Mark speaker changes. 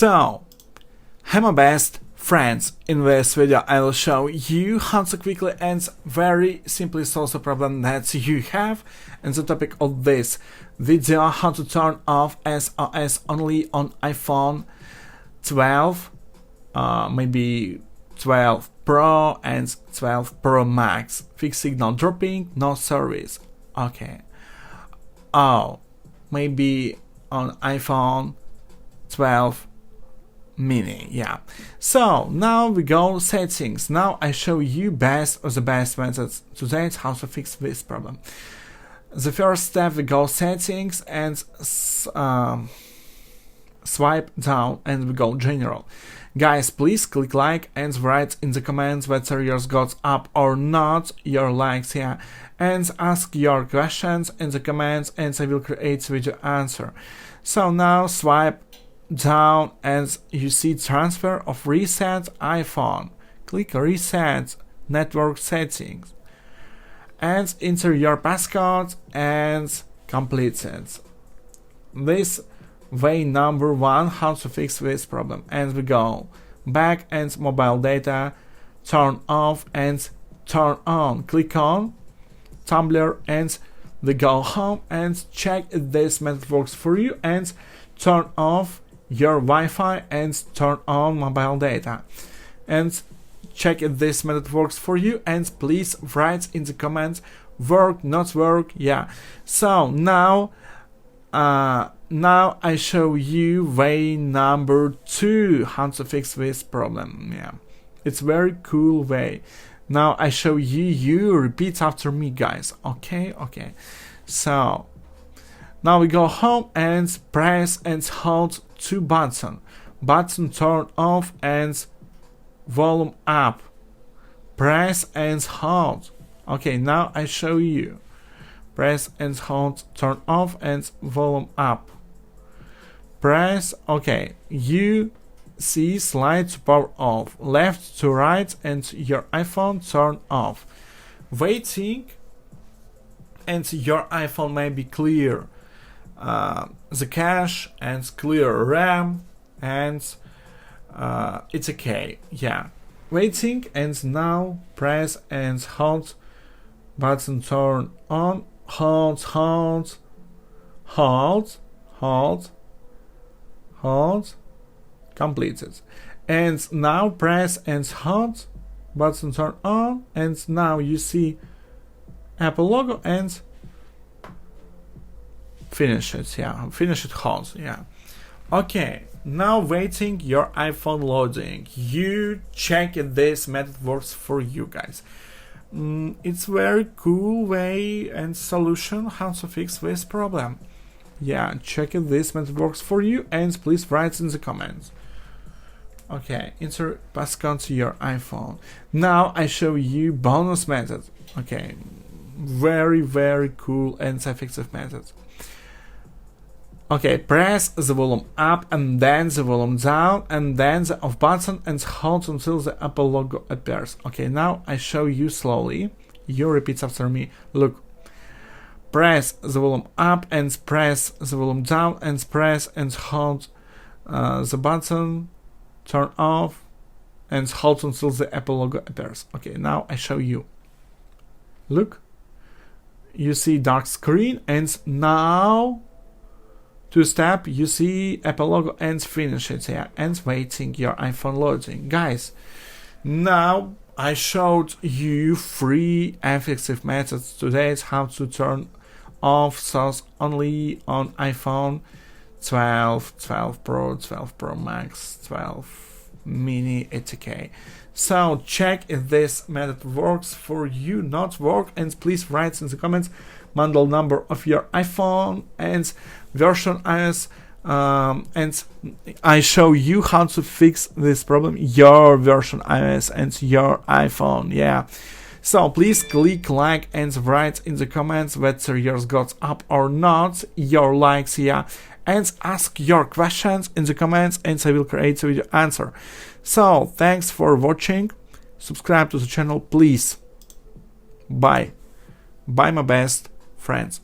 Speaker 1: So, hey my best friends, in this video I will show you how to quickly and very simply solve the problem that you have, and the topic of this video, how to turn off SOS only on iPhone 12, maybe 12 Pro and 12 Pro Max. Fixed signal dropping, no service. Okay. Oh, maybe on iPhone 12 mini, yeah. So now we go settings. Now I show you the best methods today how to fix this problem. The first step, we go settings and swipe down and we go general. Guys, please click like and write in the comments whether yours got up or not, your likes, yeah, and ask your questions in the comments and I will create video answer. So now swipe down and you see transfer of reset iPhone. Click reset network settings and enter your passcode and complete it. This way number one how to fix this problem. And we go back and mobile data, turn off and turn on. Click on Tumblr and we go home and check if this method works for you and turn off your Wi-Fi and turn on mobile data and check if this method works for you and please write in the comments work, not work, yeah. So now I show you way number two how to fix this problem, yeah. It's very cool way. Now I show you repeat after me, guys. Okay. So now we go home and press and hold two buttons. Button turn off and volume up. Press and hold. Okay, now I show you. Press and hold, turn off and volume up. Press, okay, you see slide to power off. Left to right and your iPhone turn off. Waiting and your iPhone may be clear the cache and clear RAM and it's okay, yeah. Waiting and now press and hold button turn on, hold, completed. And now press and hold button turn on and now you see Apple logo and finish it, yeah, finish it hold, yeah. Okay, now waiting your iPhone loading. You check if this method works for you, guys. It's very cool way and solution how to fix this problem. Yeah, check if this method works for you and please write in the comments. Okay, enter passcode to your iPhone. Now I show you bonus method. Okay, very cool and effective method. Okay, press the volume up and then the volume down and then the off button and hold until the Apple logo appears. Okay, now I show you slowly. You repeat after me. Look. Press the volume up and press the volume down and press and hold the button, turn off and hold until the Apple logo appears. Okay, now I show you. Look. You see dark screen and now to step, you see Apple logo and finish it, yeah, and waiting your iPhone loading. Guys, now I showed you 3 effective methods today how to turn off SOS only on iPhone 12, 12 Pro, 12 Pro Max, 12 mini, etc. So check if this method works for you, not work, and please write in the comments model number of your iPhone and version iOS, and I show you how to fix this problem, your version iOS and your iPhone, yeah. So please click like and write in the comments whether yours got up or not, your likes, yeah, and ask your questions in the comments and I will create a video answer. So thanks for watching, subscribe to the channel please. Bye my best friends.